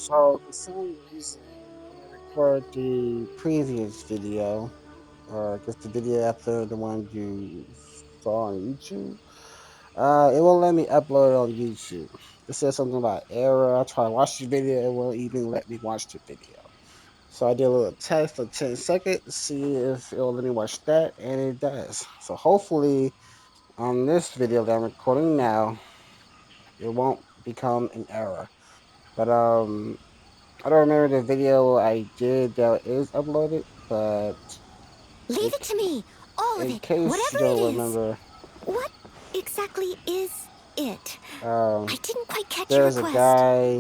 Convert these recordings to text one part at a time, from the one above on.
So for some reason, when I record the previous video, or I guess the video after the one you saw on YouTube, it won't let me upload it on YouTube. It says something about error. I try to watch the video, it won't even let me watch the video. So I did a little test for 10 seconds to see if it'll let me watch that, and it does. So hopefully on this video that I'm recording now, it won't become an error. But I don't remember the video I did that is uploaded, but Leave in, it to me. All of in it. case Whatever you don't it is. remember, What exactly is it? I um, didn't quite catch your there's a request. guy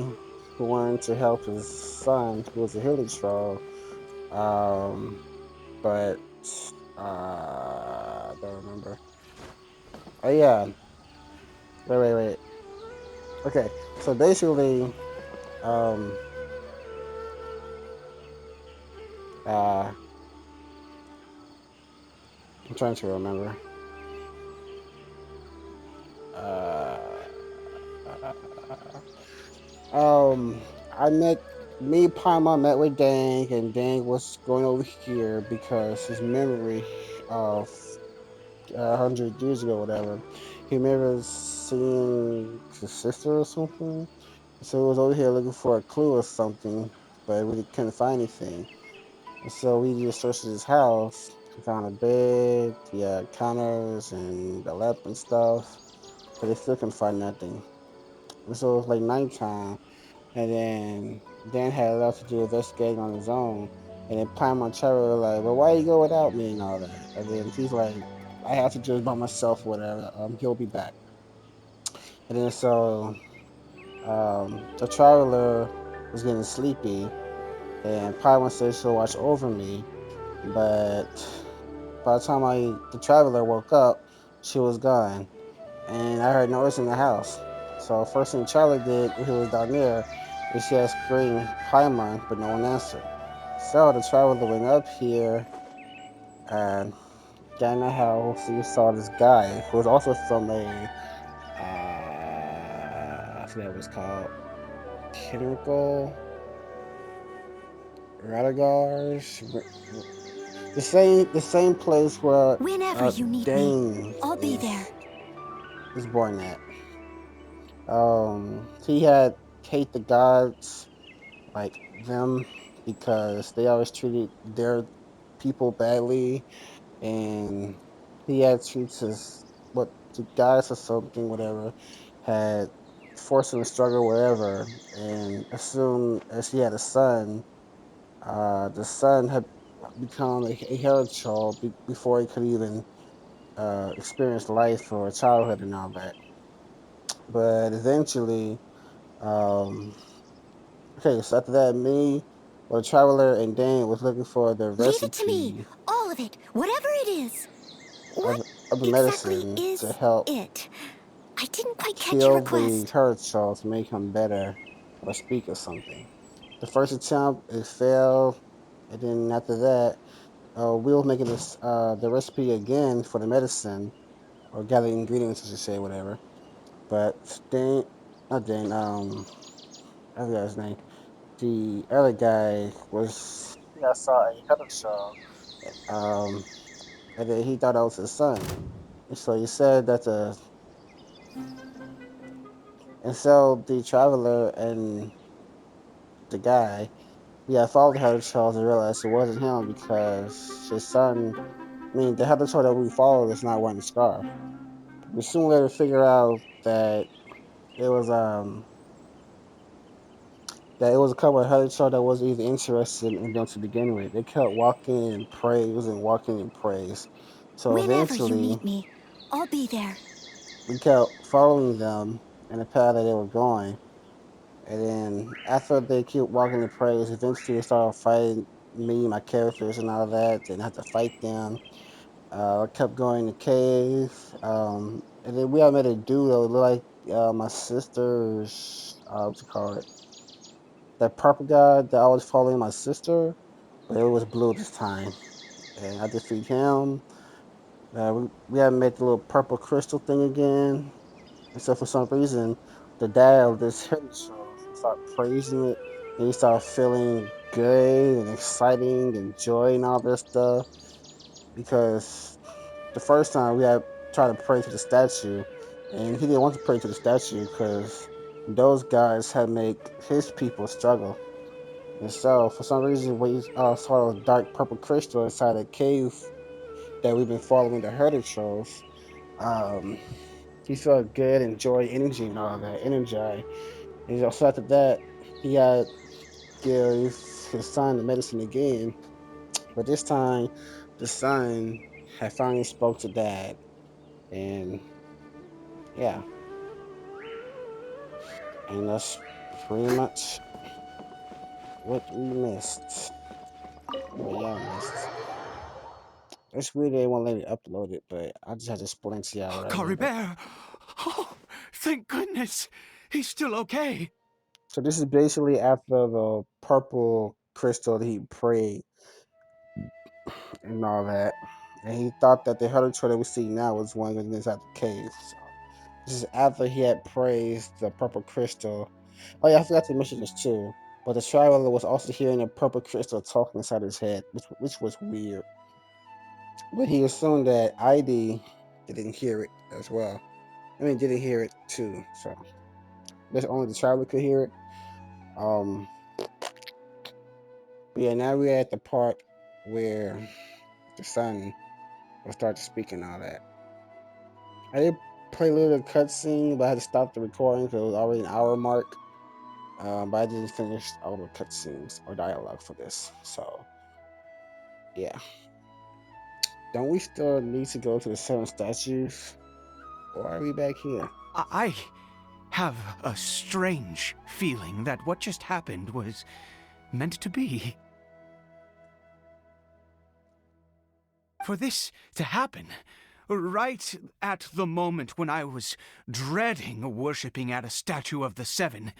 who wanted to help his son, who was a healing troll, um, but I don't remember. Oh yeah, wait. Okay, so basically, um, uh, I'm trying to remember. Uh, I met me Paimon met with Dang, and Dang was going over here because his memory of 100 years ago, whatever, he remembers seeing his sister or something. So he was over here looking for a clue or something, but we couldn't find anything. And so we just searched his house. We found a bed, yeah, counters, and a lamp and stuff, but they still couldn't find nothing. And so it was like nighttime. And then Dan had a lot to do investigating on his own. And then Paimon Cherry was like, well, why you go without me and all that? And then he's like, I have to do it by myself, whatever. He'll be back. And then so the traveler was getting sleepy, and Paimon said she'll watch over me. But by the time the traveler woke up, she was gone. And I heard noise in the house. So first thing Charlie did when he was down there is she had screamed Paimon, but no one answered. So the traveler went up here and got in the house. He saw this guy who was also from I forget what it's called, Pinnacle Radagars, the same place where Whenever you need me, Dane I'll be there. is born at. He had hate the gods like them because they always treated their people badly, and he had treats his what the guys or something whatever had forced him to struggle wherever, and as soon as he had a son, the son had become a hero child before he could even experience life or childhood and all that. But eventually, um, okay, so after that, me, well, the traveler and Dan was looking for the Leave it to me. recipe All of it. Whatever it is. What of, of the exactly medicine to is help it? I didn't quite catch your heal the request. hurt child to make him better or speak or something. The first attempt, it failed, and then after that, we were making the recipe again for the medicine, or gather ingredients, as you say, whatever. But Dan, not Dan, I forgot his name. The other guy was, I saw a Heather show, um, and then he thought that was his son. And so he said that and so the traveler and the guy, yeah, followed the Heather Charles and realized it wasn't him because his son, I mean, the Heather Charles that we followed is not wearing a scarf. We soon later figure out it was um that it was a couple of Heather Charles that wasn't even interested in them to begin with. They kept walking in praise and walking in praise. So Whenever you eventually, need me, I'll be there. we kept following them in the path that they were going. And then after they keep walking in praise, eventually they started fighting me, my characters, and all that. And I had to fight them. I kept going to cave. And then we all met a dude that looked like my sister's, what's it called? That purple guy that I was following my sister, but it was blue this time. And I defeat him. We haven't met the little purple crystal thing again. And so for some reason, the dad of this hidden show started praising it. And he started feeling good and exciting and joy and all this stuff because the first time we had tried to pray to the statue, and he didn't want to pray to the statue because those guys had make his people struggle. And so, for some reason, when he saw those dark purple crystal inside a cave that we've been following the herder trolls, um, he felt good and joy, energy, and all that energy. And also after that, he had give his son the medicine again, but this time the son had finally spoke to dad, and yeah, and that's pretty much what we missed. What y'all missed. It's weird they won't let me upload it, but I just had to explain to y'all what I remember. Caribert! Oh, thank goodness! He's still okay. So this is basically after the purple crystal that he prayed and all that. And he thought that the herder troll that we see now was one of inside the cave. So this is after he had praised the purple crystal. Oh yeah, I forgot to mention this too. But the traveler was also hearing the purple crystal talking inside his head, which was weird. But he assumed that ID didn't hear it as well. I mean, didn't hear it too. So that's only the traveler could hear it. Um, but yeah, now we're at the part where the son will start to speak and all that. I did play a little cutscene, but I had to stop the recording because it was already an hour mark. But I didn't finish all the cutscenes or dialogue for this. So yeah, don't we still need to go to the seven statues, or are we back here? I have a strange feeling that what just happened was meant to be. For this to happen, right at the moment when I was dreading worshipping at a statue of the Seven,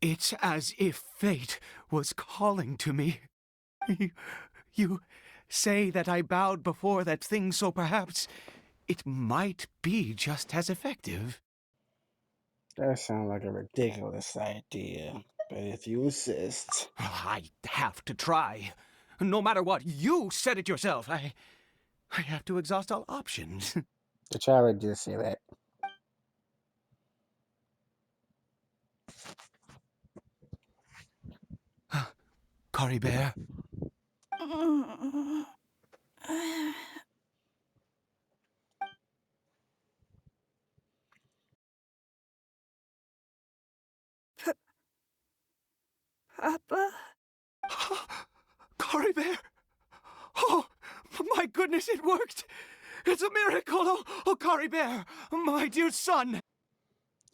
it's as if fate was calling to me. You say that I bowed before that thing, so perhaps it might be just as effective. That sounds like a ridiculous idea, but if you insist, I have to try. No matter what, you said it yourself. I have to exhaust all options. the child did say that. Cory Bear? Papa? Cory Bear? Oh, my goodness, it worked! It's a miracle! Oh, Cory Bear, my dear son!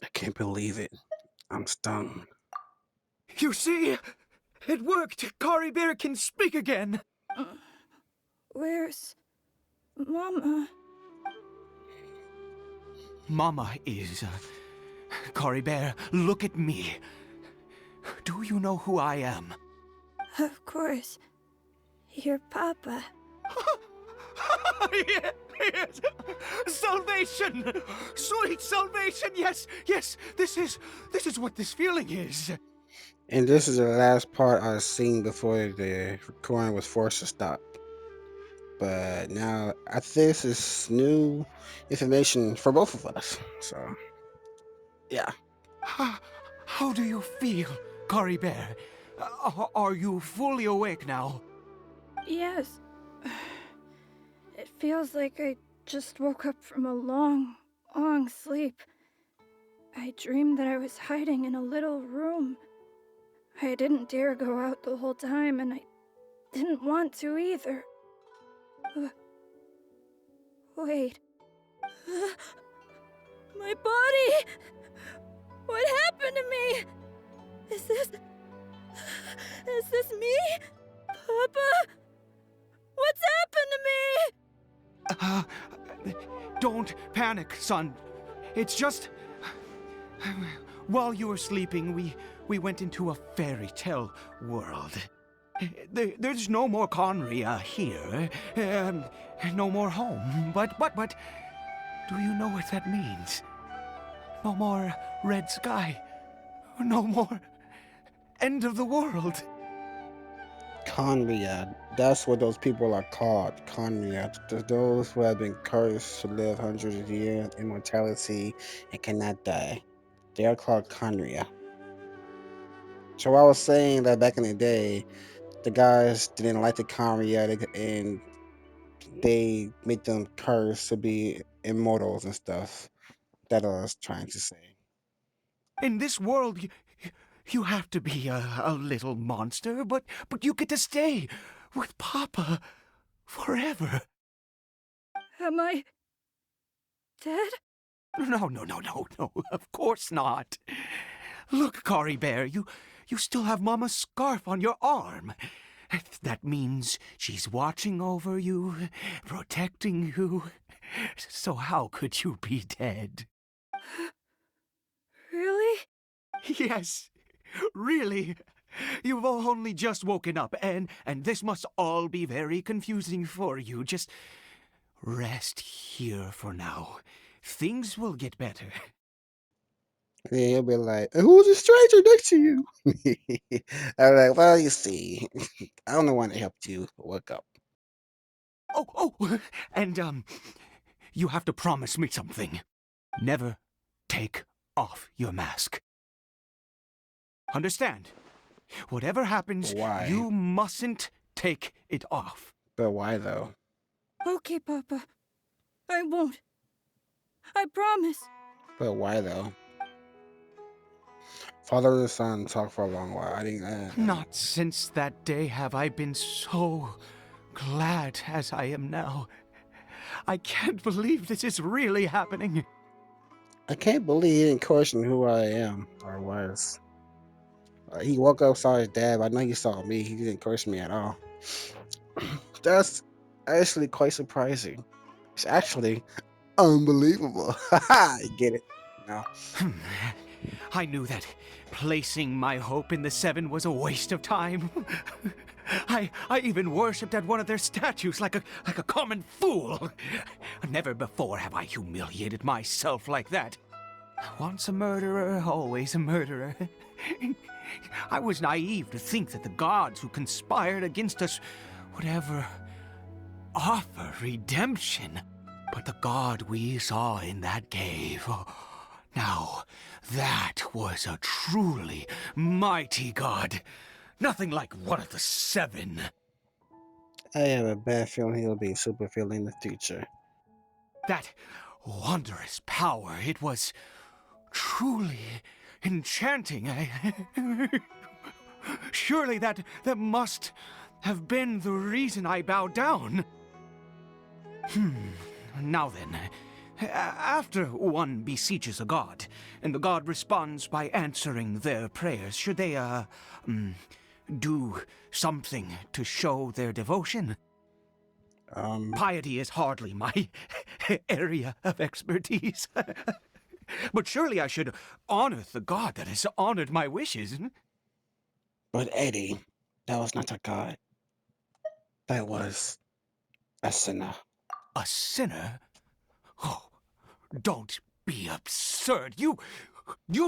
I can't believe it. I'm stunned. You see? It worked! Cory Bear can speak again! Where's Mama? Mama is. Cory Bear, look at me. Do you know who I am? Of course. Your Papa. Yes! Salvation! Sweet salvation! Yes, yes, this is what this feeling is. And this is the last part I've seen before the recording was forced to stop. But now I think this is new information for both of us. So yeah. How do you feel, Cory Bear? Are you fully awake now? Yes. It feels like I just woke up from a long, long sleep. I dreamed that I was hiding in a little room. I didn't dare go out the whole time, and I didn't want to either. Wait. My body! What happened to me? Is this me? Papa? What's happened to me? Don't panic, son. It's just. While you were sleeping, we went into a fairy tale world. There's no more Conria here. No more home. But, do you know what that means? No more red sky. No more end of the world. Conria. That's what those people are called. Conria. Those who have been cursed to live hundreds of years, immortality, and cannot die. They are called Conria. So I was saying that back in the day, the guys didn't like the Conria and they made them cursed to be immortals and stuff. That I was trying to say. In this world, you have to be a little monster, but you get to stay with Papa forever. Am I dead? No, no, no, no, no, of course not. Look, Kari Bear, you still have Mama's scarf on your arm. That means she's watching over you, protecting you. So how could you be dead? Really? Yes, really. You've only just woken up, and this must all be very confusing for you. Just rest here for now. Things will get better. And he'll be like, "Who's a stranger next to you?" I'm like, "Well, you see, I'm the one that helped you wake up." Oh, and you have to promise me something. Never take off your mask. Understand? Whatever happens, Why? you mustn't take it off. But why though? Okay, Papa. I won't. I promise. But why though? Father and son talk for a long while. I didn't. Not since that day have I been so glad as I am now. I can't believe this is really happening. I can't believe he didn't question who I am or was. He woke up, saw his dad. But I know he saw me. He didn't curse me at all. That's actually quite surprising. It's actually unbelievable. I get it. No. I knew that placing my hope in the Seven was a waste of time. I even worshipped at one of their statues like a common fool. Never before have I humiliated myself like that. Once a murderer, always a murderer. I was naive to think that the gods who conspired against us would ever offer redemption. But the god we saw in that cave, now that was a truly mighty god. Nothing like one of the Seven. I have a bad feeling he'll be super feeling in the future. That wondrous power, it was truly enchanting. Surely that must have been the reason I bowed down. Now then, after one beseeches a god, and the god responds by answering their prayers, should they, do something to show their devotion? Um, Piety is hardly my area of expertise. But surely I should honor the god that has honored my wishes. but Eddie, that was not a god. That was a sinner. A sinner? Oh, don't be absurd. You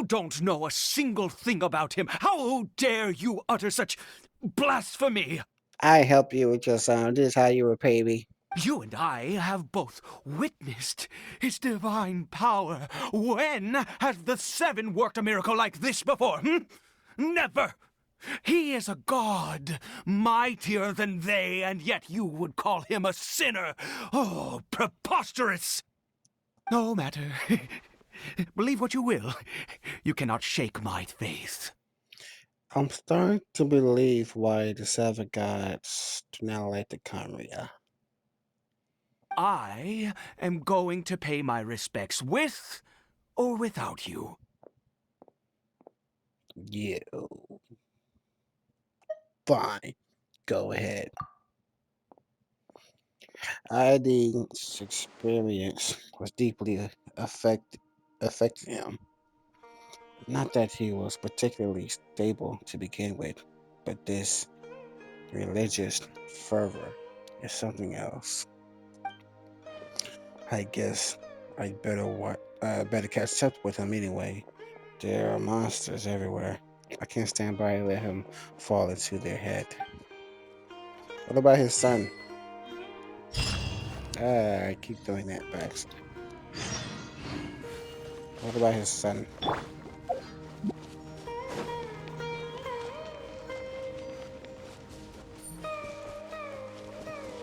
don't know a single thing about him. How dare you utter such blasphemy? I help you with your son. This is how you repay me. You and I have both witnessed his divine power. When has the Seven worked a miracle like this before? Never! He is a god, mightier than they, and yet you would call him a sinner. Oh, preposterous! No matter. Believe what you will. You cannot shake my faith. I'm starting to believe why the seven gods do not like the Conria. I am going to pay my respects with or without you. You. Fine. Go ahead. Idi's experience was deeply affected him. Not that he was particularly stable to begin with, but this religious fervor is something else. I guess I better better catch up with him anyway. There are monsters everywhere. I can't stand by and let him fall into their head. What about his son? I keep doing that by accident. What about his son?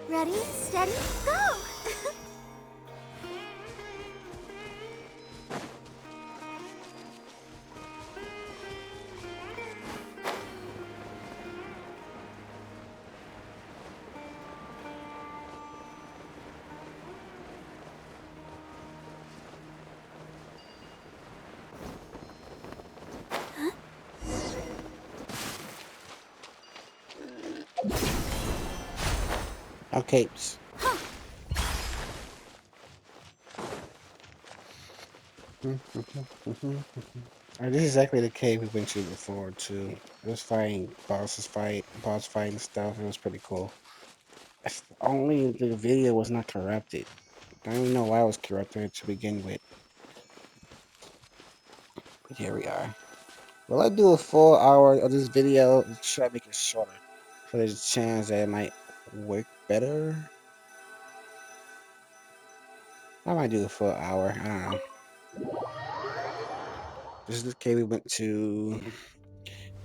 Ready, steady, go! Our capes. This is exactly the cave we went to before too. It was fighting boss fight and stuff. It was pretty cool. If only the video was not corrupted. I don't even know why it was corrupted to begin with. But here we are. Will I do a full hour of this video? Try to make it shorter. So there's a chance that it might work better. I might do a full hour. I don't know. This is the cave we went to.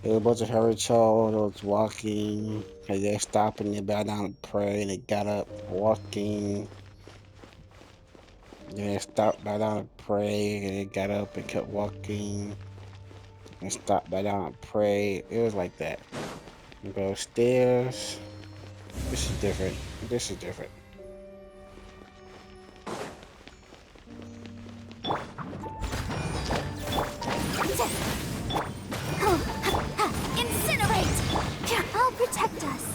There was a bunch of hairy child that was walking. And they're stopping, they bow down and pray, and they got up walking. Then they stopped, bow down and pray, and they got up and kept walking. And stopped, bow down and pray. It was like that. You go upstairs. This is different. This is different. Incinerate! I'll protect us.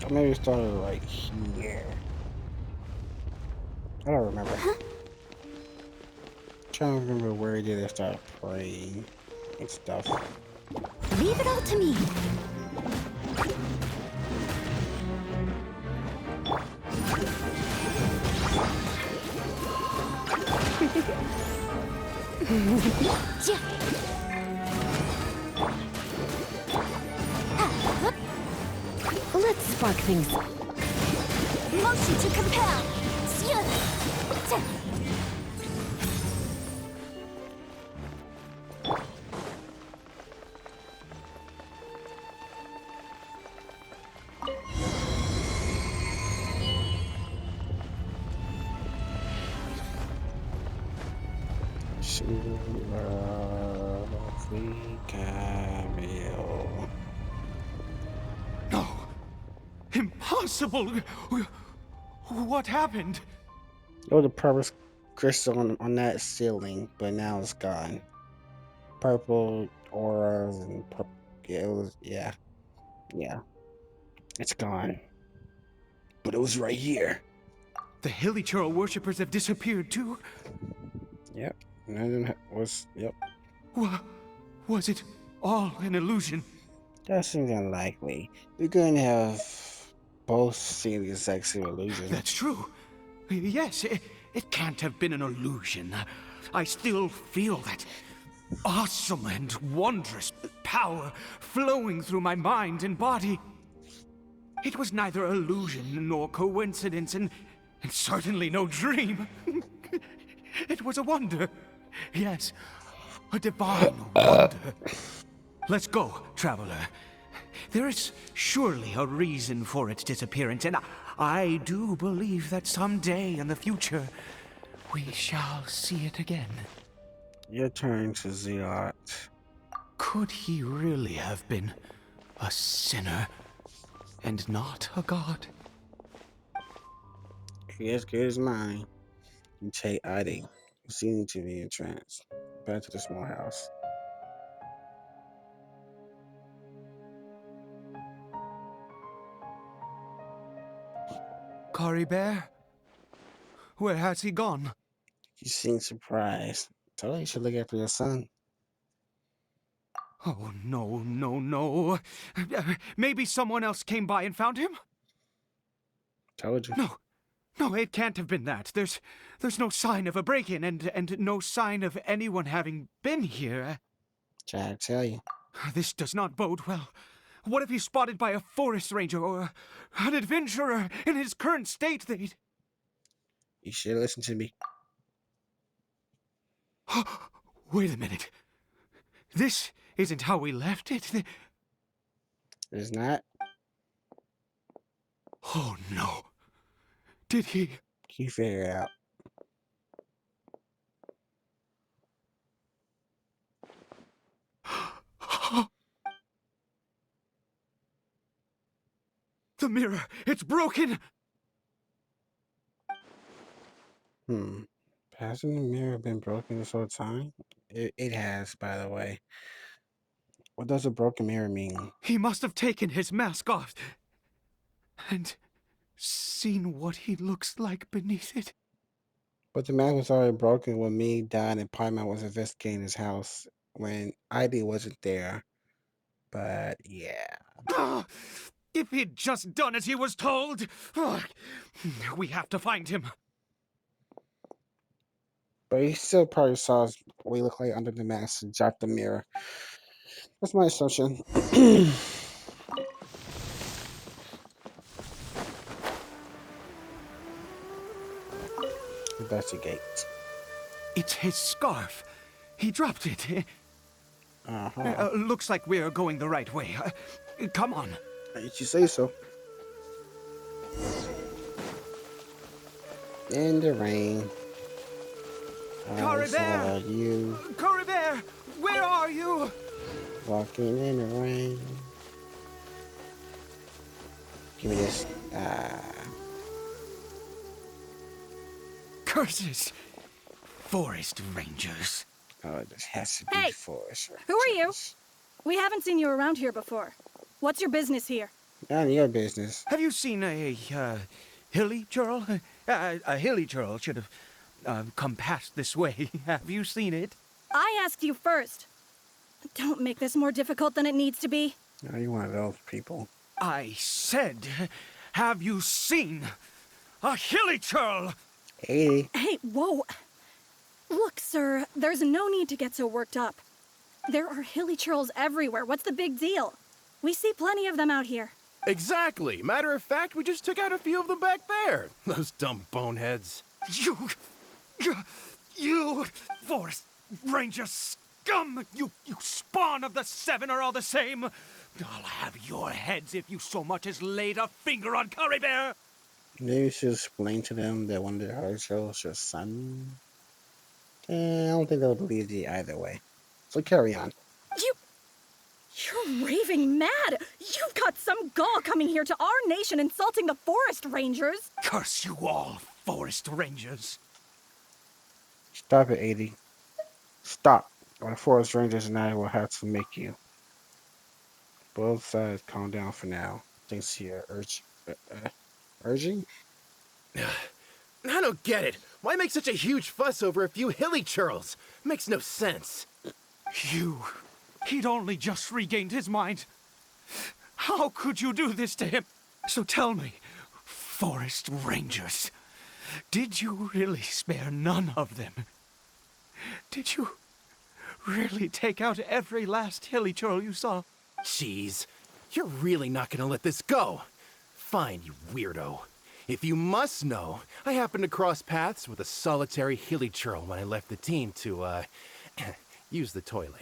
Or maybe it started right here. I don't remember. Trying to remember where did it start praying and stuff. Leave it all to me. Let's spark things. Motion to compel. Cameo. No! Impossible! What happened? There was a purple crystal on that ceiling, but now it's gone. Purple auras and purple. Yeah, it was. Yeah, it's gone. But it was right here. The Hilichurl worshippers have disappeared too? Yep. None of them was. Yep. Was it all an illusion? That seems unlikely. We're going to have both seen the exact same illusion. That's true. Yes, it can't have been an illusion. I still feel that awesome and wondrous power flowing through my mind and body. It was neither illusion nor coincidence, and certainly no dream. It was a wonder. Yes, a divine wonder. Let's go, traveler. There is surely a reason for its disappearance, and I do believe that someday in the future, we shall see it again. Your turn to Zealot. Could he really have been a sinner and not a god? He as good as mine. You take ID. Listening to the entrance. Back to the small house. Cory Bear? Where has he gone? You seem surprised. Told you should look after your son. Oh, no, no, no. Maybe someone else came by and found him? Told you. No, no, it can't have been that. There's no sign of a break-in and no sign of anyone having been here. Try to tell you. This does not bode well. What if he's spotted by a forest ranger or an adventurer in his current state? They'd... You should listen to me. Wait a minute. This isn't how we left it. It's not. Oh, no. Did he... You figure it out. The mirror! It's broken! Hasn't the mirror been broken this whole time? It has, by the way. What does a broken mirror mean? He must have taken his mask off and seen what he looks like beneath it. But the mask was already broken when me, Don, and Paimon was investigating his house when ID wasn't there. But yeah. Ah, if he'd just done as he was told! Ah, we have to find him. But he still probably saw what he looked like under the mask and dropped the mirror. That's my assumption. Investigate. It's his scarf. He dropped it. Looks like we're going the right way. Come on. If you say so. In the rain. Cory Bear! You Cory Bear! Where are you? walking in the rain. Give me this. Curses! Forest rangers. Oh, this has to be Hey, forest rangers. Who are you? We haven't seen you around here before. What's your business here? None of your business. Have you seen a hilly churl? A hilly churl should have come past this way. Have you seen it? I asked you first. Don't make this more difficult than it needs to be. Are you one of those people? I said, have you seen a hilly churl? 80. Hey, whoa. Look, sir, there's no need to get so worked up. There are hilly churls everywhere. What's the big deal? We see plenty of them out here. Exactly. Matter of fact, we just took out a few of them back there. Those dumb boneheads. You forest ranger scum! You spawn of the seven are all the same. I'll have your heads if you so much as laid a finger on Cory Bear. Maybe you should explain to them that one of their hard shows your son. I don't think they'll believe you either way. So carry on. You're raving mad! You've got some gall coming here to our nation insulting the forest rangers! Curse you all, forest rangers. Stop it, 80. Stop. Or the forest rangers and I will have to make you. Both sides calm down for now. Thanks to your urging? I don't get it. Why make such a huge fuss over a few hilly churls? Makes no sense. He'd only just regained his mind. How could you do this to him? So tell me, forest rangers, did you really spare none of them? Did you really take out every last hilly churl you saw? Jeez, you're really not gonna let this go. Fine, you weirdo. If you must know, I happened to cross paths with a solitary hilly churl when I left the team to, use the toilet.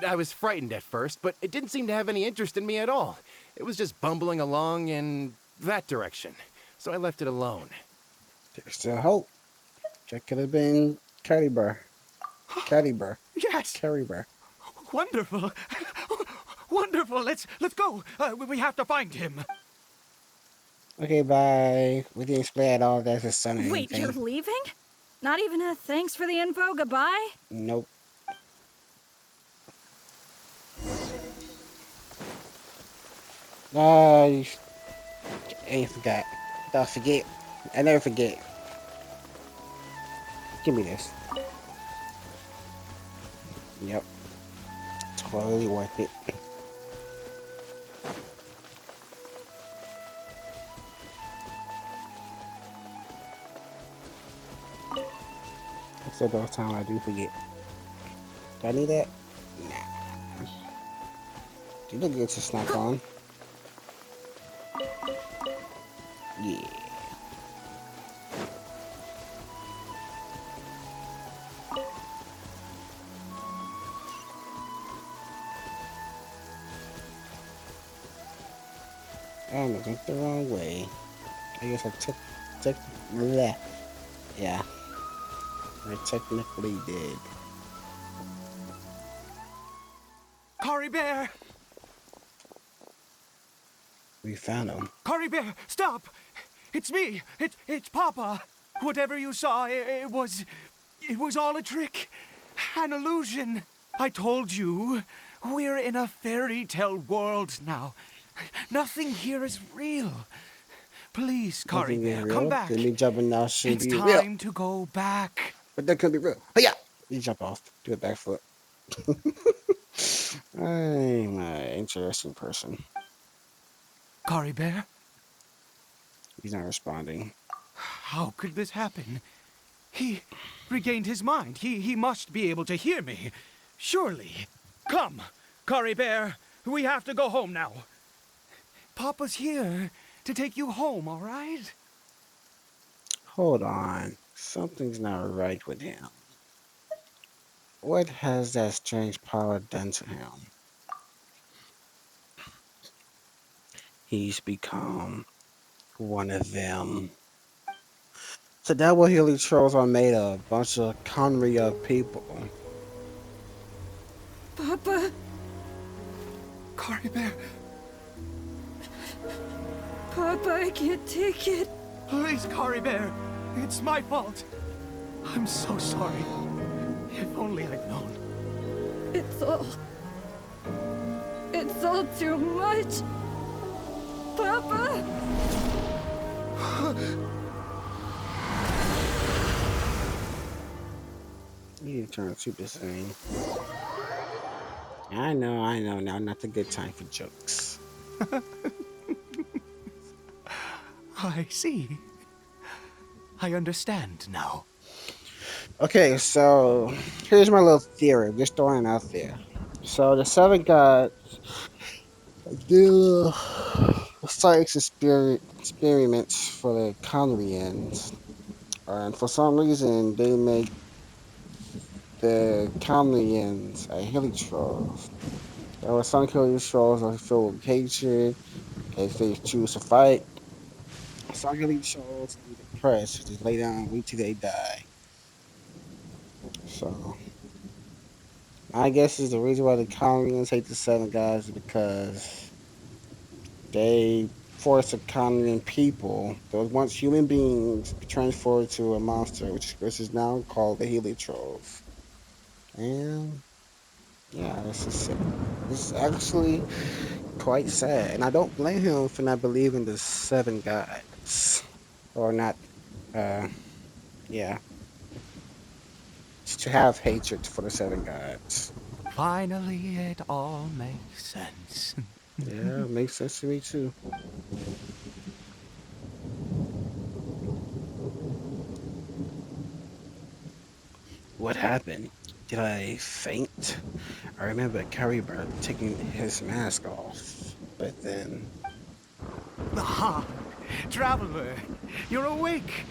I was frightened at first, but it didn't seem to have any interest in me at all. It was just bumbling along in that direction, so I left it alone. There's still hope. That could have been Caddy Bear. Caddy Bear. Yes. Caddy Bear. Wonderful. Wonderful. Let's go. We have to find him. Okay, bye. We didn't explain at all that's his son or Wait, anything. you're leaving? Not even a thanks for the info, goodbye? Nope. I ain't forgot. Don't forget. I never forget. Give me this. Yep. Totally worth it. Except those times I do forget. Do I need that? Nah. You look good to snack on. Yeah. I'm looking the wrong way. I guess I took left. Yeah. I technically did. Cory Bear! We found him. Cory Bear, stop! It's me! It's Papa! Whatever you saw, it was all a trick. An illusion. I told you, we're in a fairy tale world now. Nothing here is real. Please, Cory Nothing is Bear, real. come back. Then me jumping now should It's be real. time to go back. But that could be real. But yeah. You jump off. Do a backflip. I'm an interesting person. Cory Bear, He's not responding. how could this happen? He regained his mind. He must be able to hear me. Surely. Come, Cory Bear. We have to go home now. Papa's here to take you home, all right? Hold on. Something's not right with him. What has that strange power done to him? He's become one of them. So that what Healy Trolls are made of. A bunch of conry of people. Papa, Cory Bear, Papa, I can't take it. please, Cory Bear. It's my fault. I'm so sorry. If only I'd known. It's all too much. Papa! You turn Super Saiyan. I know. Now not the good time for jokes. I see. I understand now. Okay, so here's my little theory. Just throwing it out there. So the seven gods do science experiments for the Conrians, and for some reason they make the Conrians Helitrolls. There were some Helitrolls are filled with hatred if they choose to fight. Some Helitrolls are depressed, just lay down and wait till they die. So I guess is the reason why the Conrians hate the seven gods is because they force the Conrian people, those once human beings, transformed to a monster, which is now called the Helitrolls. And yeah, this is actually quite sad, and I don't blame him for not believing the seven gods, or not. Uh, yeah, to have hatred for the seven gods. Finally, it all makes sense. Yeah, it makes sense to me too. What happened? Did I faint? I remember Caribert taking his mask off, but then Ah, traveler, you're awake.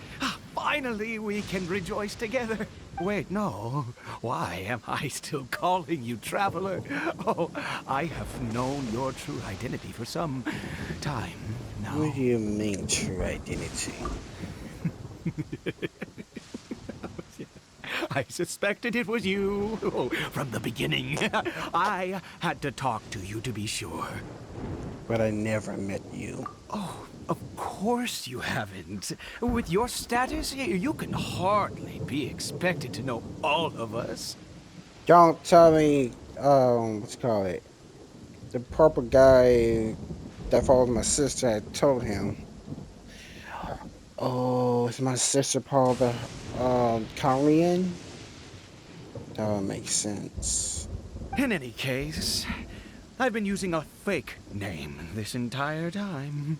Finally, we can rejoice together. Wait, no. Why am I still calling you traveler? Oh, I have known your true identity for some time now. what do you mean true identity? I suspected it was you from the beginning. I had to talk to you to be sure. But I never met you. Of course you haven't. With your status, you can hardly be expected to know all of us. Don't tell me, what's it called it? The purple guy that followed my sister had told him, oh, is my sister part of the, Korean? That would make sense. In any case, I've been using a fake name this entire time.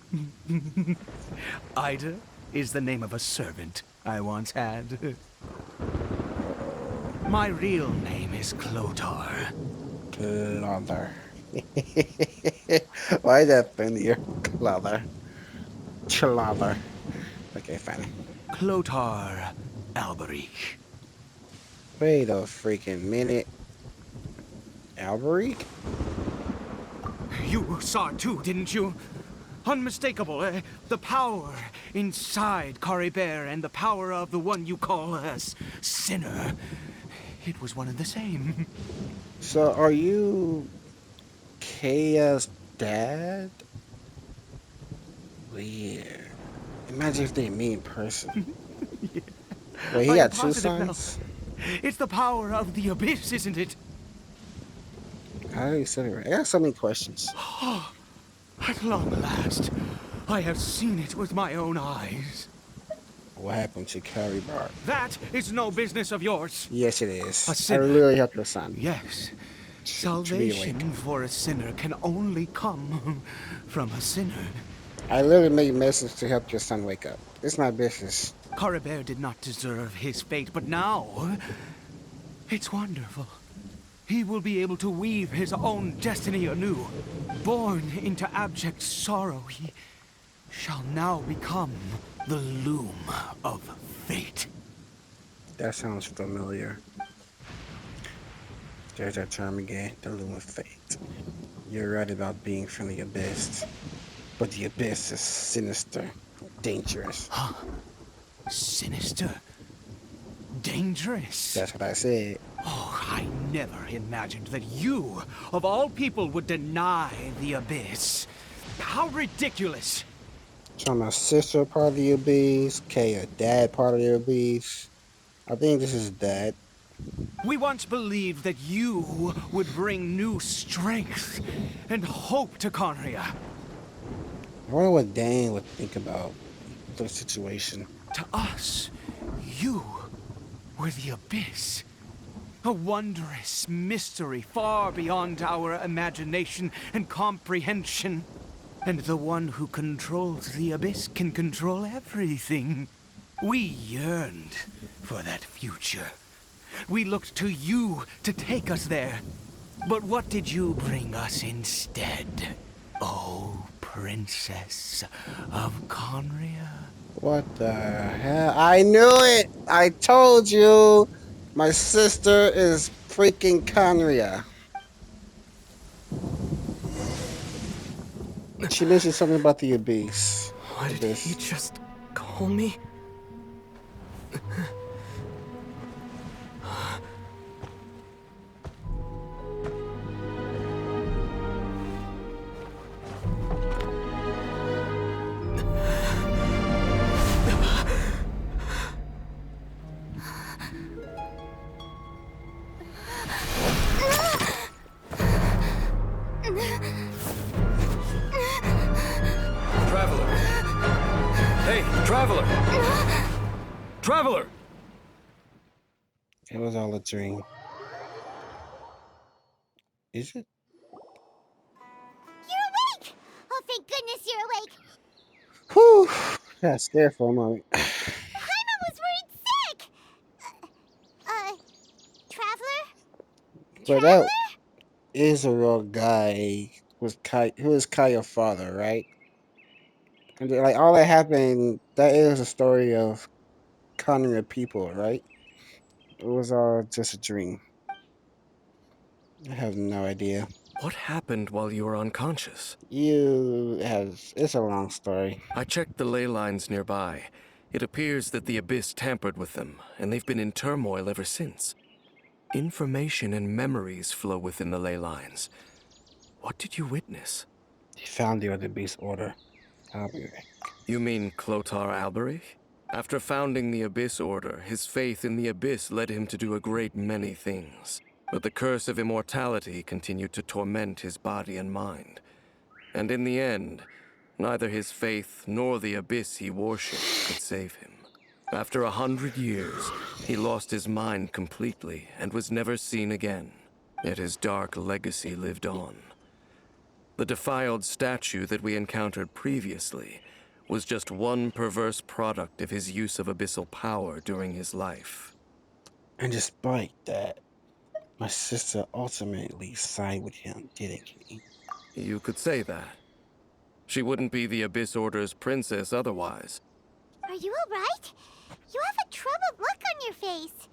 Ida is the name of a servant I once had. My real name is Clotar. Clother. Why is that funnier? Clother. Clother. Okay, fine. Clotar Alberic. Wait a freaking minute. Alberic? You saw it too, didn't you? Unmistakable, the power inside Caribert and the power of the one you call a sinner. It was one and the same. So are you Kaya's dad? Weird. Imagine if they meet in person. Wait, he I'm got two positive now. sons? It's the power of the abyss, isn't it? How do you say it right? I got so many questions. At long last, I have seen it with my own eyes. What happened to Carrie Bar? That is no business of yours. Yes, it is. A I sinner. literally helped your son. Yes. To be awake. Salvation for a sinner can only come from a sinner. I literally made messages to help your son wake up. It's my business. Caribert did not deserve his fate, but now it's wonderful. He will be able to weave his own destiny anew. Born into abject sorrow, he shall now become the loom of fate. That sounds familiar. There's that term again, the loom of fate. You're right about being from the abyss. But the abyss is sinister, dangerous. Sinister. Dangerous. That's what I said. Oh, I never imagined that you, of all people, would deny the abyss. How ridiculous! So my sister part of the abyss, Kaya dad part of the abyss. I think this is dad. We once believed that you would bring new strength and hope to Conria. I wonder what Dane would think about the situation. To us, you were the abyss. A wondrous mystery far beyond our imagination and comprehension. And the one who controls the abyss can control everything. We yearned for that future. We looked to you to take us there. But what did you bring us instead? Oh, Princess of Conria. What the hell? I knew it! I told you! My sister is freaking Conria. She mentioned something about the abyss. What did he just call me? Traveler! Hey, Traveler! Traveler! It was all a dream. Is it? You're awake! Oh, thank goodness you're awake! Whew! Got scared for a moment. Paimon was worried sick! Traveler? But that is a real guy. Who is Kaya's father, right? And then, like all that happened, that is a story of Conria people, right? It was all just a dream. I have no idea. What happened while you were unconscious? It's a long story. I checked the ley lines nearby. It appears that the abyss tampered with them, and they've been in turmoil ever since. Information and memories flow within the ley lines. What did you witness? He found the other beast order. I'll be back. You mean Clotar Alberich? After founding the Abyss Order, his faith in the Abyss led him to do a great many things. But the curse of immortality continued to torment his body and mind. And in the end, neither his faith nor the Abyss he worshipped could save him. After 100 years, he lost his mind completely and was never seen again. Yet his dark legacy lived on. The defiled statue that we encountered previously was just one perverse product of his use of abyssal power during his life. And despite that, my sister ultimately sided with him, didn't she? You could say that. She wouldn't be the Abyss Order's princess otherwise. Are you alright? You have a troubled look on your face.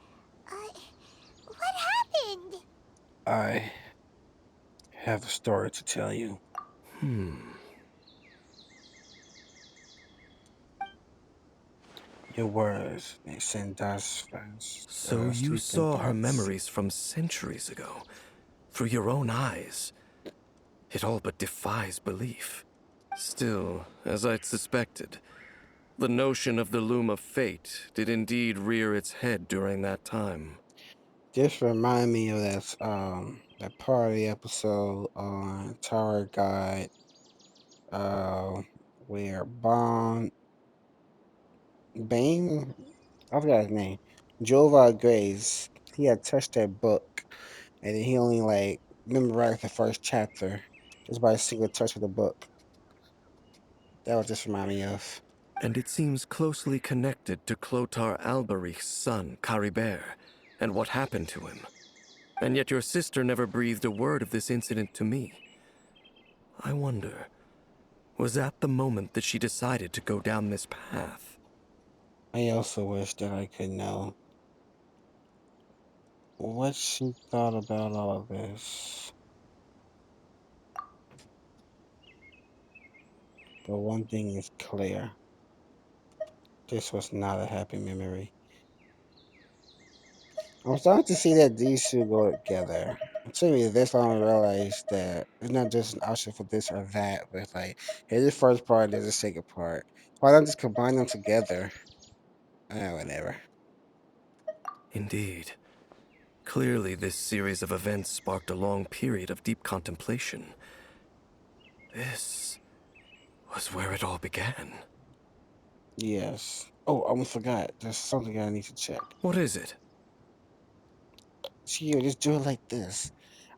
What happened? I have a story to tell you. Your words, they send us fast. So you sleeping saw her thoughts. memories from centuries ago, through your own eyes. It all but defies belief. Still, as I'd suspected, the notion of the Loom of Fate did indeed rear its head during that time. This remind me of that party episode on Tower Guide, where Bane, I forgot his name, Jova Grace, he had touched that book, and then he only like memorized the first chapter just by a single touch of the book. That would just remind me of. And it seems closely connected to Clotar Alberich's son, Caribert, and what happened to him. And yet your sister never breathed a word of this incident to me. I wonder, was that the moment that she decided to go down this path? I also wish that I could know what she thought about all of this. But one thing is clear. This was not a happy memory. I'm starting to see that these two go together. It took me this long to realize that it's not just an option for this or that, but it's like, here's the first part, there's the second part. Why not just combine them together? Whatever. Indeed. Clearly, this series of events sparked a long period of deep contemplation. This was where it all began. Yes. Oh, I almost forgot. There's something I need to check. What is it? See, you just do it like this.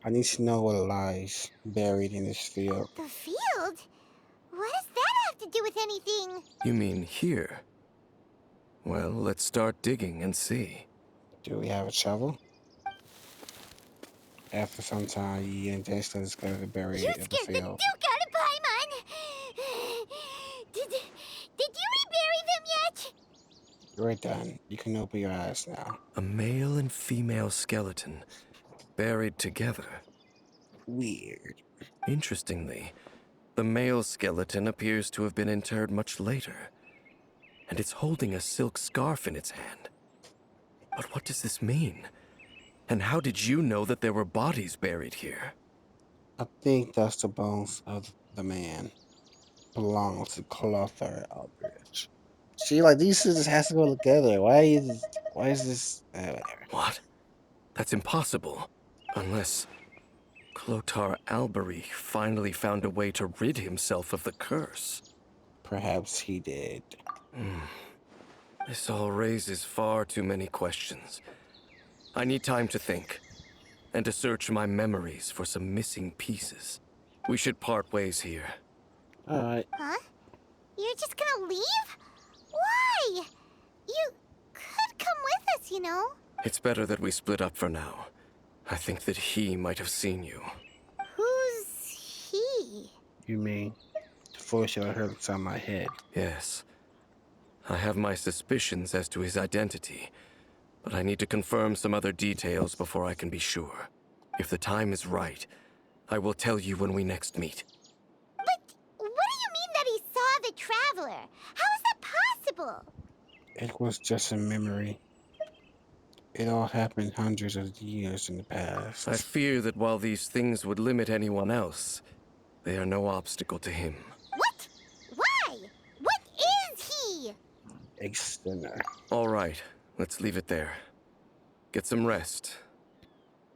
I need to know what lies buried in this field. The field? What does that have to do with anything? You mean here? Well, let's start digging and see. Do we have a shovel? After some time, you and Jason discover the buried You in the scared the field. Duke out of Paimon! Did you rebury them yet? We're done. You can open your eyes now. A male and female skeleton, buried together. Weird. Interestingly, the male skeleton appears to have been interred much later, and it's holding a silk scarf in its hand. But what does this mean? And how did you know that there were bodies buried here? I think that's the bones of the man. Belongs to Clother Aldrich. See, like these two just has to go together. Why is this whatever. What? That's impossible. Unless Clotar Alberich finally found a way to rid himself of the curse. Perhaps he did. This all raises far too many questions. I need time to think, and to search my memories for some missing pieces. We should part ways here. Alright. Huh? You're just gonna leave? Why? You could come with us, you know. It's better that we split up for now. I think that he might have seen you. Who's he? You mean the voice I heard inside my head. Yes. I have my suspicions as to his identity, but I need to confirm some other details before I can be sure. If the time is right, I will tell you when we next meet. But what do you mean that he saw the Traveler? How is that possible? It was just a memory. It all happened hundreds of years in the past. I fear that while these things would limit anyone else, they are no obstacle to him. What? Why? extender. All right, let's leave it there. Get some rest.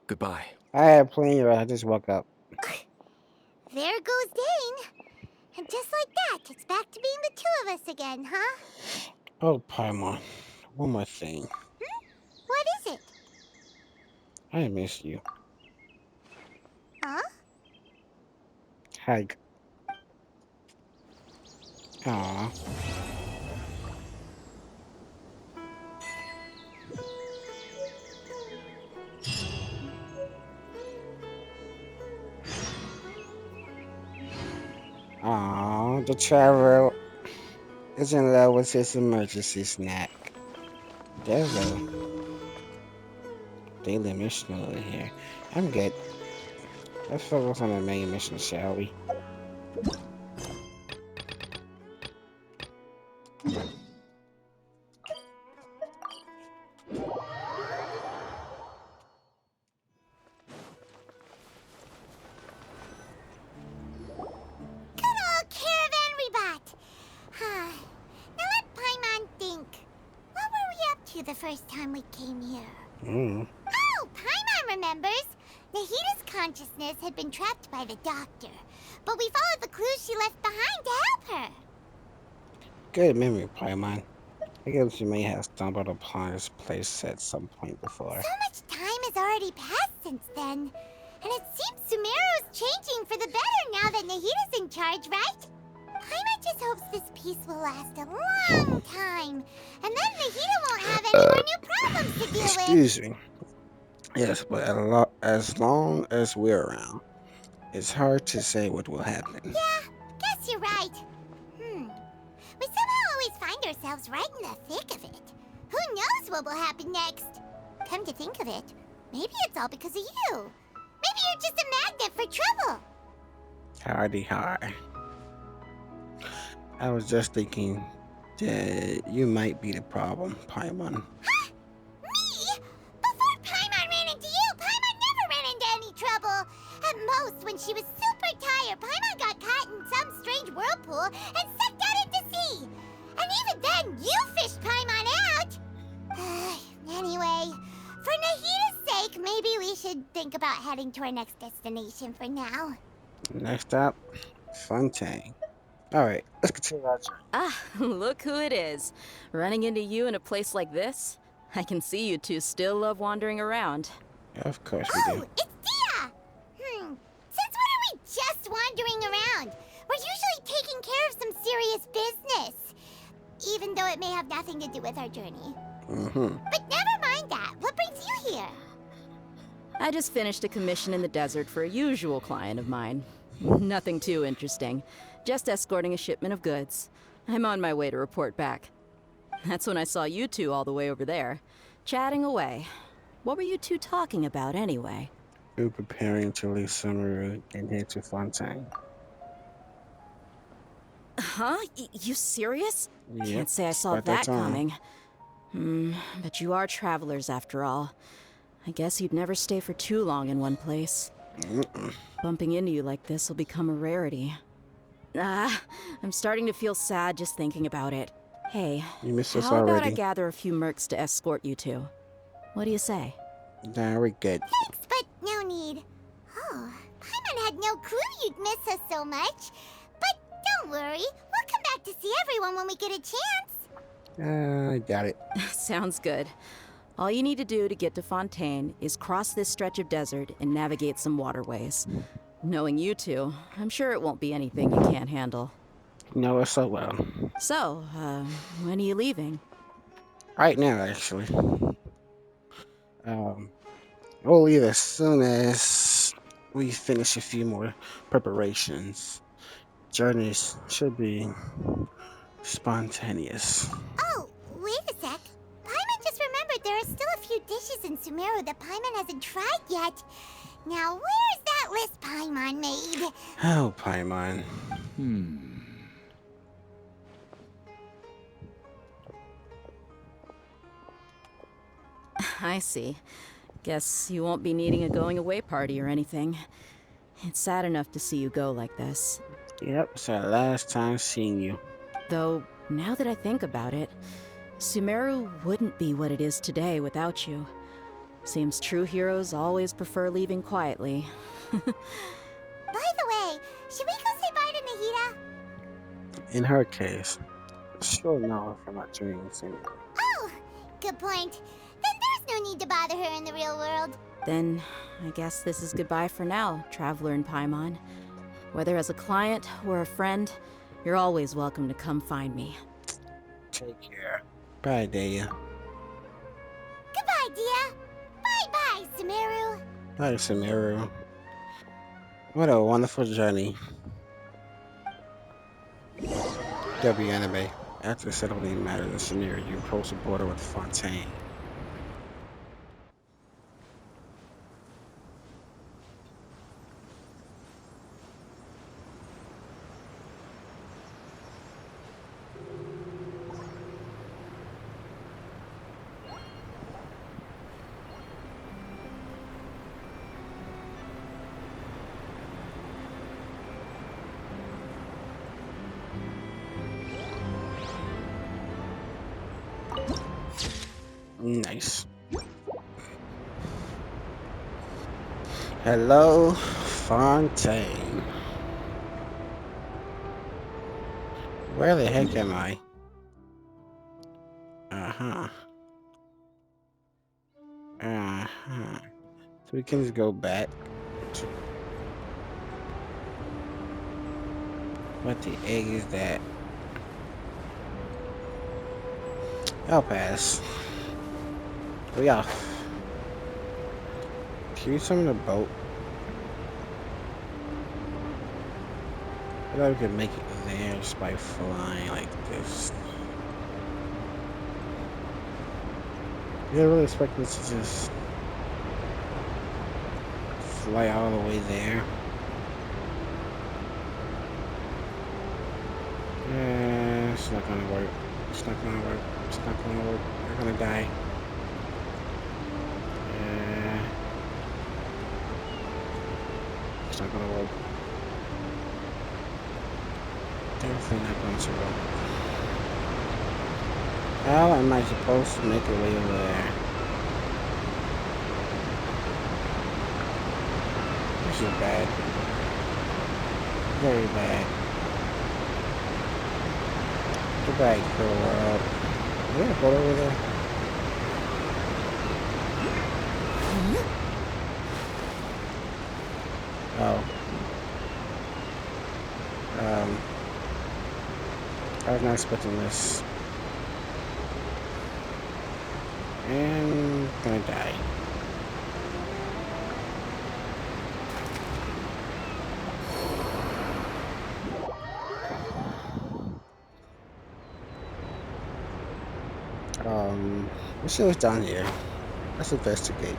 Goodbye. I had plenty of. I just woke up. There goes Dane. And just like that, it's back to being the two of us again, huh? Oh, Paimon. One more thing. What is it? I miss you. Huh? Hug. Aw. Aw, the traveler is in love with his emergency snack. There's a daily mission over here. I'm good. Let's focus on the main mission, shall we? Good old caravan rebot. Now let Paimon think. What were we up to the first time we came here? Mm. Oh, Paimon remembers. Nahita's consciousness had been trapped by the doctor, but we followed the clues she left behind to help her. Good memory, Paimon. I guess you may have stumbled upon this place at some point before. So much time has already passed since then. And it seems Sumeru's changing for the better now that Nahita's in charge, right? Paimon just hopes this peace will last a long time. And then Nahita won't have any more new problems to deal with. Excuse me. Yes, but as long as we're around, it's hard to say what will happen. Yeah, guess you're right. We somehow always find ourselves right in the thick of it. Who knows what will happen next? Come to think of it, maybe it's all because of you. Maybe you're just a magnet for trouble. Hardy har. I was just thinking that you might be the problem, Paimon. Huh? Me? Before Paimon ran into you, Paimon never ran into any trouble. At most, when she was super tired, Paimon got caught in some strange whirlpool and sucked out into sea. And even then, you fished Paimon out. Anyway, for Nahita's sake, maybe we should think about heading to our next destination for now. Next up, Fontaine. Alright, let's continue our journey. Ah, look who it is. Running into you in a place like this? I can see you two still love wandering around. Of course we Oh, do. it's Dia! Since when are we just wandering around? We're usually taking care of some serious business. Even though it may have nothing to do with our journey. But never mind that. What brings you here? I just finished a commission in the desert for a usual client of mine. Nothing too interesting. Just escorting a shipment of goods. I'm on my way to report back. That's when I saw you two all the way over there, chatting away. What were you two talking about anyway? We're preparing to leave Sumeru and head to Fontaine. Huh? You serious? Yep, Can't say I it's saw about that time. coming. But you are travelers after all. I guess you'd never stay for too long in one place. Bumping into you like this will become a rarity. I'm starting to feel sad just thinking about it. Hey, You missed us how about I already. gather a few mercs to escort you two? What do you say? Nah, we're good. Thanks, but no need. Oh, Paimon had no clue you'd miss us so much. But don't worry, we'll come back to see everyone when we get a chance. I got it. Sounds good. All you need to do to get to Fontaine is cross this stretch of desert and navigate some waterways. Knowing you two, I'm sure it won't be anything you can't handle. You know us so well. So, when are you leaving? Right now, actually. We'll leave as soon as we finish a few more preparations. Journeys should be spontaneous. Oh, wait a sec. Paimon just remembered there are still a few dishes in Sumeru that Paimon hasn't tried yet. Now, where's that list Paimon made? Oh, Paimon. I see. Guess you won't be needing a going away party or anything. It's sad enough to see you go like this. Yep, it's our last time seeing you. Though, now that I think about it, Sumeru wouldn't be what it is today without you. Seems true heroes always prefer leaving quietly. By the way, should we go say bye to Nahida? In her case, she'll know if I'm not doing anything. Oh, good point. Then there's no need to bother her in the real world. Then, I guess this is goodbye for now, Traveler in Paimon. Whether as a client or a friend, you're always welcome to come find me. Take care. Bye, Daya. Goodbye, Dia. Bye-bye, Sumeru. Bye, Sumeru. What a wonderful journey. W anime. After settling matters of scenario, you approach the border with Fontaine. Nice. Hello, Fontaine. Where the heck am I? Uh-huh. Uh-huh. So we can just go back to... What the egg is that? I'll pass. We off. Can you summon a boat? I thought we could make it there just by flying like this. You really expect us to just fly all the way there? It's not gonna work. It's not gonna work. It's not gonna work. We're gonna die. It's not gonna work. Definitely not going to work. How am I supposed to make a way over there? This is bad. Very bad. Goodbye, cool world. Is there a boat over there? Oh. I was not expecting this. And gonna die. Let's see what's down here. Let's investigate.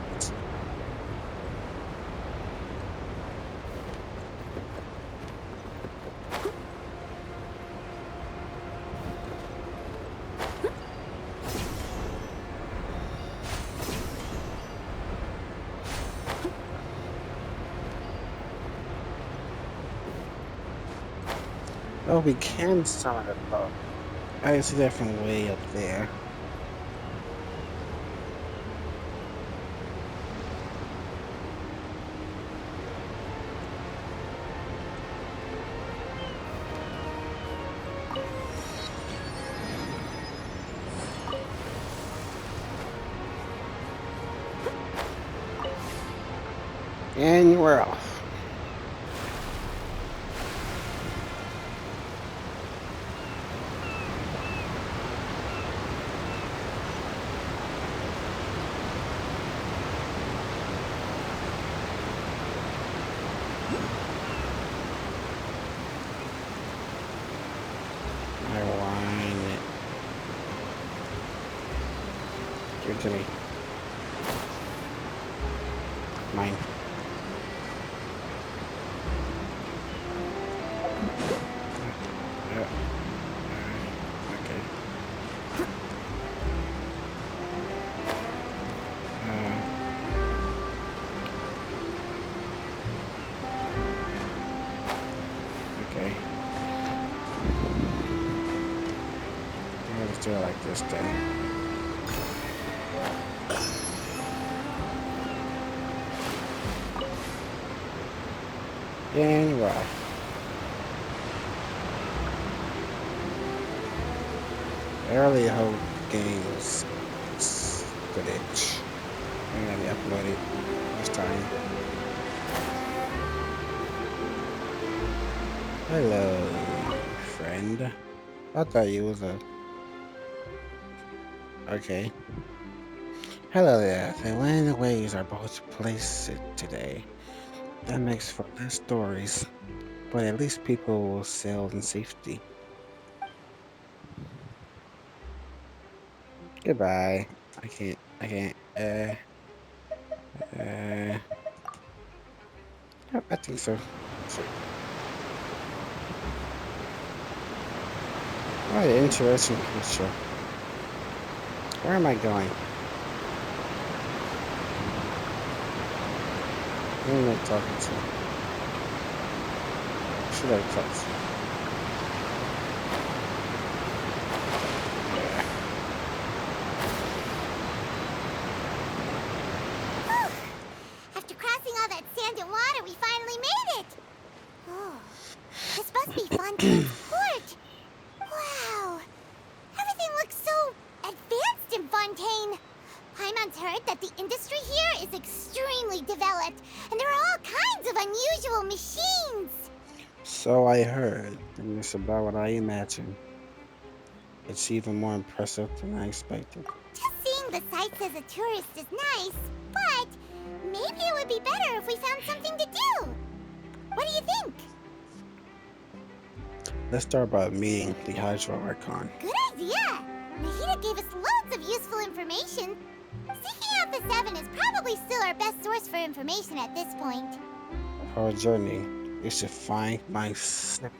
Oh, we can summon it up. I can see that from way up there. And we're off. I want it. Give it to me. Mine. Yeah. Okay. Okay. do it like this then. And right. Early whole games footage. And then upload it this time. Hello, friend. I thought you was a... Okay. Hello there. The land and ways are both placed today. That makes for less stories, but at least people will sail in safety. Goodbye. I can't, yep, I think so. What an interesting picture. Where am I going? Who am I talking to? Should I talk to? After crossing all that sand and water, we finally made it! Oh, this must be Fontaine's port! Wow! Everything looks so advanced in Fontaine! Paimon's heard that the industry here is extremely developed, and there are all kinds of unusual machines! So I heard, and it's about what I imagined. It's even more impressive than I expected. Just seeing the sights as a tourist is nice, but maybe it would be better if we found something to do. What do you think? Let's start by meeting the Hydro Archon. Good idea! Nahida gave us loads of useful information. Seeking out the Seven is probably still our best source for information at this point. Our journey is to find myself,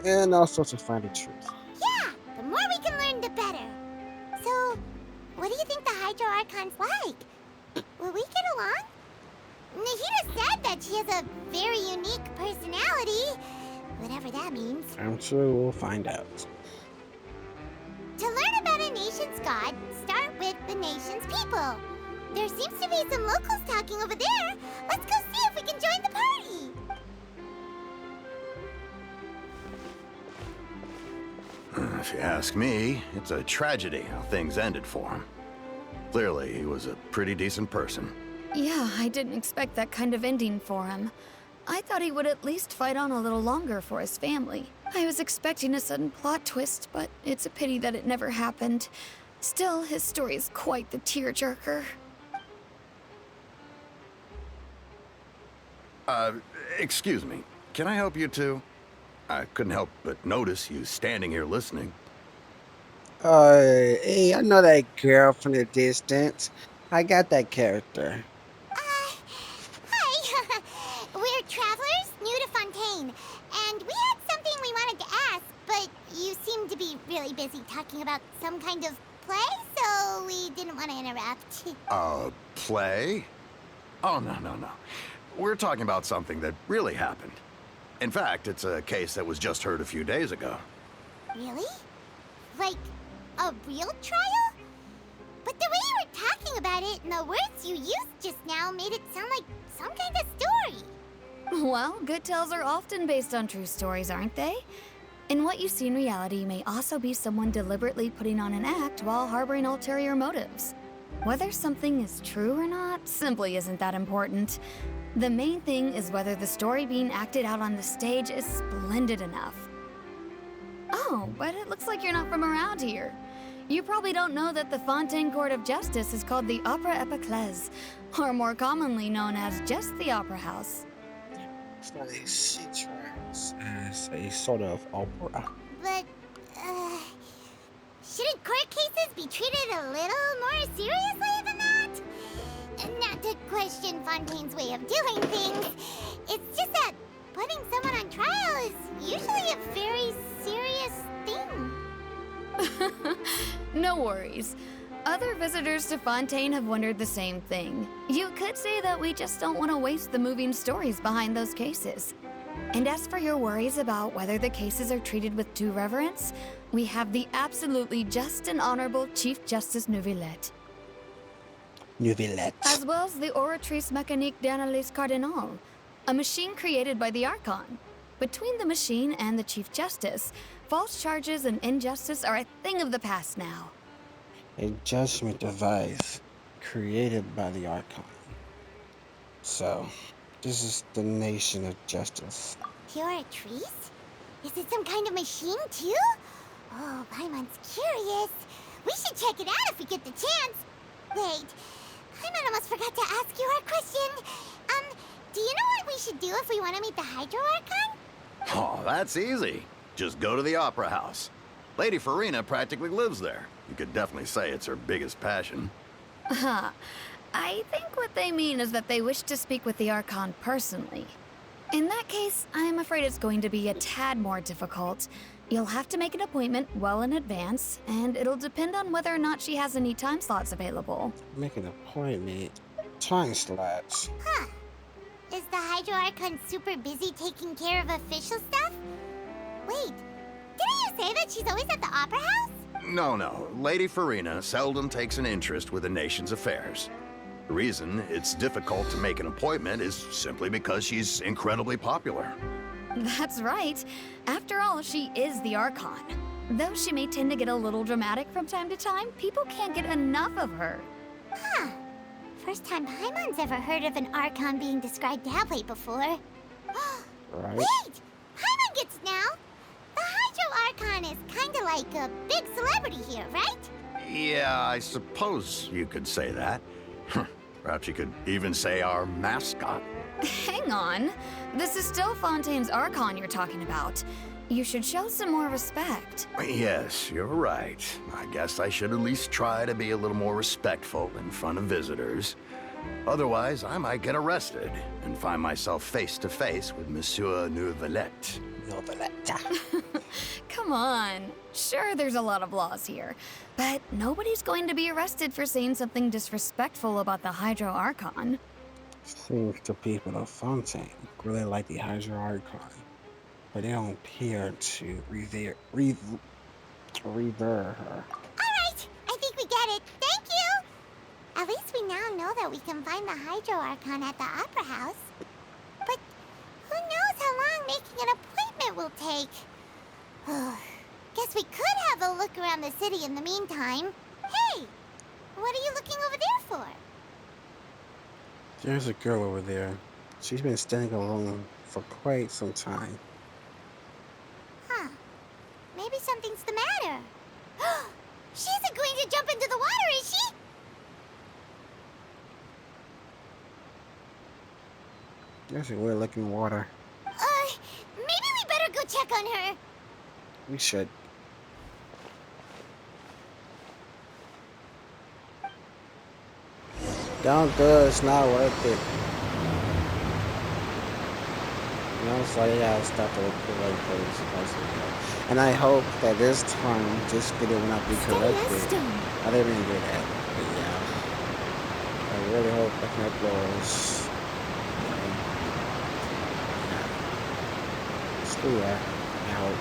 and also to find the truth. Yeah! The more we can learn, the better. So, what do you think the Hydro Archon's like? Will we get along? Nahida said that she has a very unique personality, whatever that means. I'm sure we'll find out. To learn about a nation's god, start with the nation's people. There seems to be some locals talking over there. Let's go see if we can join the party. If you ask me, it's a tragedy how things ended for him. Clearly, he was a pretty decent person. Yeah, I didn't expect that kind of ending for him. I thought he would at least fight on a little longer for his family. I was expecting a sudden plot twist, but it's a pity that it never happened. Still, his story is quite the tearjerker. Excuse me. Can I help you too? I couldn't help but notice you standing here listening. Hey, I know that girl from the distance. I got that character. Hi. We're travelers new to Fontaine, and we had something we wanted to ask, but you seem to be really busy talking about some kind of play, so we didn't want to interrupt. Play? Oh, no. We're talking about something that really happened. In fact, it's a case that was just heard a few days ago. Really? Like, a real trial? But the way you were talking about it and the words you used just now made it sound like some kind of story. Well, good tales are often based on true stories, aren't they? And what you see in reality may also be someone deliberately putting on an act while harboring ulterior motives. Whether something is true or not simply isn't that important. The main thing is whether the story being acted out on the stage is splendid enough. Oh, but it looks like you're not from around here. You probably don't know that the Fontaine Court of Justice is called the Opera Epiclese, or more commonly known as just the Opera House. So she tries as a sort of opera. But, shouldn't court cases be treated a little more seriously than that? Not to question Fontaine's way of doing things. It's just that putting someone on trial is usually a very serious thing. No worries. Other visitors to Fontaine have wondered the same thing. You could say that we just don't want to waste the moving stories behind those cases. And as for your worries about whether the cases are treated with due reverence, we have the absolutely just and honorable Chief Justice Neuvillette, Neuvillette. as well as the Oratrice Mécanique d'Analyse Cardinal, a machine created by the Archon. Between the machine and the Chief Justice, false charges and injustice are a thing of the past now. A judgment device created by the Archon. So, this is the nation of justice. Pure trees? Is it some kind of machine, too? Oh, Paimon's curious. We should check it out if we get the chance. Wait, Paimon almost forgot to ask you our question. Do you know what we should do if we want to meet the Hydro Archon? Oh, that's easy. Just go to the Opera House. Lady Farina practically lives there. You could definitely say it's her biggest passion. Huh. I think what they mean is that they wish to speak with the Archon personally. In that case, I'm afraid it's going to be a tad more difficult. You'll have to make an appointment well in advance, and it'll depend on whether or not she has any time slots available. Make an appointment. Time slots. Huh. Is the Hydro Archon super busy taking care of official stuff? Wait, didn't you say that she's always at the Opera House? No. Lady Farina seldom takes an interest with the nation's affairs. The reason it's difficult to make an appointment is simply because she's incredibly popular. That's right. After all, she is the Archon. Though she may tend to get a little dramatic from time to time, people can't get enough of her. Huh. First time Paimon's ever heard of an Archon being described that way before. Right? Wait! Paimon gets it now! The Hydro Archon is kinda like a big celebrity here, right? Yeah, I suppose you could say that. Perhaps you could even say our mascot. Hang on. This is still Fontaine's Archon you're talking about. You should show some more respect. Yes, you're right. I guess I should at least try to be a little more respectful in front of visitors. Otherwise, I might get arrested and find myself face to face with Monsieur Neuvillette. Neuvillette. Come on. Sure, there's a lot of laws here, but nobody's going to be arrested for saying something disrespectful about the Hydro Archon. Seems the people of Fontaine really like the Hydro Archon, but they don't appear to revere her. Alright, I think we get it. Thank you! At least we now know that we can find the Hydro Archon at the Opera House. But who knows how long making an appointment will take? Guess we could have a look around the city in the meantime. Hey! What are you looking over there for? There's a girl over there. She's been standing alone for quite some time. Huh. Maybe something's the matter. She isn't going to jump into the water, is she? There's a weird looking water. Maybe we better go check on her. We should. Don't do it, it's not worth it. You know, so yeah, stop the place. And I hope that this time this video will not be corrected. I didn't even do that. But yeah. I really hope I can upload this. Yeah. Screw that. I hope.